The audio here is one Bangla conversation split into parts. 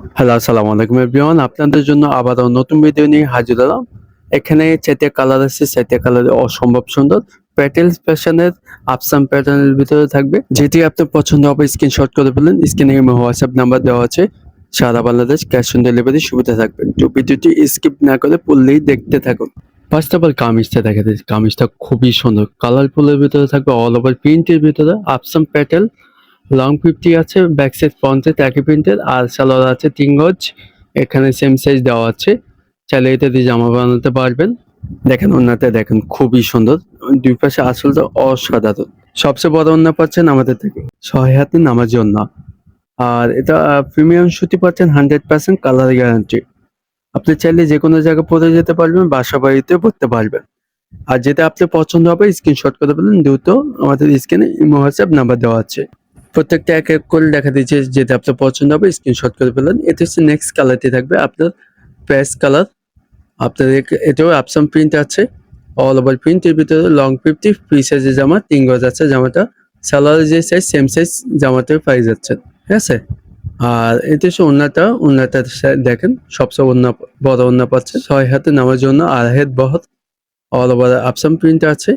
হ্যালো, আসসালামু আলাইকুম এভরিওয়ান। আপনাদের জন্য আবারও নতুন ভিডিও নিয়ে হাজির হলাম। এখানে 4টা কালার আছে, 4টা কালার অসম্ভব সুন্দর। প্যাটেলস ফ্যাশনের আফসান প্যাটার্নের ভিতরে থাকবে। যেটি আপনার পছন্দ হবে স্ক্রিনশট করে ফেলুন। স্ক্রিনে হোয়াটসঅ্যাপ নাম্বার দেওয়া আছে। সারা বাংলাদেশ ক্যাশ অন ডেলিভারি সুবিধা থাকবে। তো ভিডিওটি স্কিপ না করে ফুললি দেখতে থাকুন। ফার্স্ট অফ অল কামিজটা দেখা যাচ্ছে। কামিজটা খুবই সুন্দর। কালারফুলের ভিতরে থাকবে অল ওভার প্রিন্টের ভিতরে আফসান প্যাটেল। লং 50 আছে, ব্যাক সাইড ফ্রন্ট সাইড একই প্রিন্টের, আর সালোয়ার আছে 3 গজ। এখানে সেম সাইজ দেওয়া আছে, চাইলে এটা দিয়ে জামা বানাতে পারবেন। দেখেন ওন্নাটা দেখেন খুবই সুন্দর, দুই পাশে আসলটা অসাধারণ। সবচেয়ে বড় ওন্না পাচ্ছেন আমাদের থেকে 6 হাতে নামাজি ওন্না। আর এটা প্রিমিয়াম সুতি পাচ্ছেন 100% কালার গ্যারান্টি। আপনি চাইলে যে কোনো জায়গায় পরে যেতে পারবেন, বাসা বাড়িতে পরতে পারবেন। আর যেটা আপনার পছন্দ হবে স্ক্রিনশট করে ফেলুন দ্রুত। আমাদের স্ক্রিনে ইমো হোয়াটসঅ্যাপ নাম্বার দেওয়া আছে। প্রত্যেকটা এক এক করে দেখা দিচ্ছে, যেটা আপনার পছন্দ হবে স্ক্রিনশট করে ফেলেন। এটা হচ্ছে নেক্সট কালারটি থাকবে আপনার পেস্ট কালার। আপনার এটাও আফসান প্রিন্ট আছে, অল ওভার প্রিন্টের ভিতরে লং 50 ফ্রি সাইজের জামা, 3 গজ আছে জামাটা। সালোয়ারের যে সাইজ সেম সাইজ জামাতে পাই যাচ্ছেন, ঠিক আছে। আর এটা হচ্ছে ওন্নাটা দেখেন সবচেয়ে বড় ওন্না পাচ্ছে 6 হাতে নামার জন্য, আর হেড বহর অল ওভার আফসান প্রিন্ট আছে।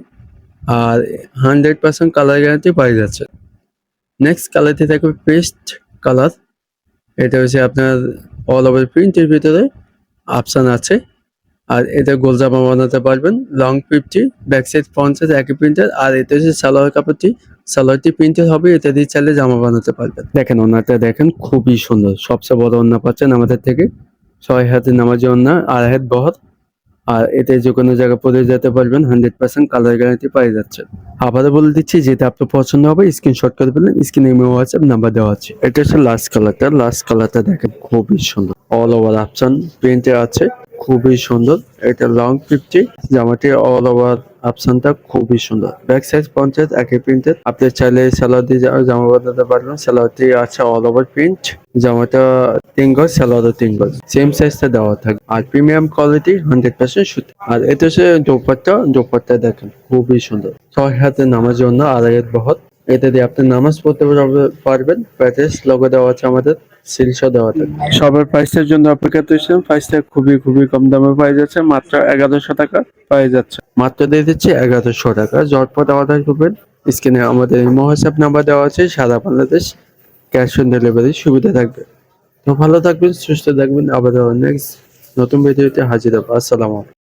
আর 100% কালার গ্যারান্টি পাই যাচ্ছে। নেক্সট কালারটি থাকবে পেস্ট কালার। এটা হচ্ছে আপনার অল ওভার প্রিন্টের ভিতরে অপশন আছে। আর এটা গোল জামা বানাতে পারবেন। Long 50, back side front side একই প্রিন্টের। আর এটা হচ্ছে সালোয়ার কাপড়টি, সালোয়ারটি প্রিন্টের হবে, এটা দিয়ে চাইলে জামা বানাতে পারবেন। দেখেন ওন্নাটা দেখেন খুবই সুন্দর, সবচেয়ে বড় ওন্না পাচ্ছেন আমাদের থেকে। 6 হাতে নামাজি ওন্না, আর হাত বহর। আর এতে যে কোনো জায়গায় পরে যেতে পারবেন, 100% কালার গ্যারান্টি পাই যাচ্ছে। আবারও বলে দিচ্ছি, যেটা আপনার পছন্দ হবে স্ক্রিনশট করে ফেলেন, স্ক্রিনে ইমো হোয়াটসঅ্যাপ নাম্বার দেওয়া আছে। এটা হচ্ছে লাস্ট কালারটা দেখেন খুবই সুন্দর, অল ওভার অপশন প্রিন্টে আছে, খুবই সুন্দর। এটা লং 50, জামাটি অল ওভার অপশনটা খুবই সুন্দর। ব্যাক সাইড ফ্রন্ট সাইড একই প্রিন্টের। আপনি চাইলে সালোয়ার দিয়ে জামা বানাতে পারবেন। সালোয়ারটি আছে অল ওভার প্রিন্ট, জামাটা 3 গজ, সালোয়ারও 3 গজ, সেম সাইজটা দেওয়া থাকবে। আর প্রিমিয়াম কোয়ালিটি 100% সুতি। আর এটা হচ্ছে দোপাট্টা দেখেন খুবই সুন্দর। 6 হাতে নামার জন্য আড়াইয়ের বহর। এটা দিয়ে আপনি নামাজ পড়তে পারবেন। প্যাটেস লোগো দেওয়া আছে, আমাদের সিলসও দেওয়া থাকে। সবার প্রাইসের জন্য অপেক্ষা করছেন। প্রাইসটা খুবই কম দামে পাই যাচ্ছে, মাত্র 1100 টাকা পাই যাচ্ছে। মাত্র দিয়ে দিচ্ছি 1100 টাকা। ঝটপট অর্ডার করবেন। স্ক্রিনে আমাদের হোয়াটসঅ্যাপ নাম্বার দেওয়া আছে। সারা বাংলাদেশ ক্যাশ অন ডেলিভারি সুবিধা থাকবে। তো ভালো থাকবেন, সুস্থ থাকবেন। আবার নেক্সট নতুন ভিডিওতে হাজির হবো। আসসালামু আলাইকুম।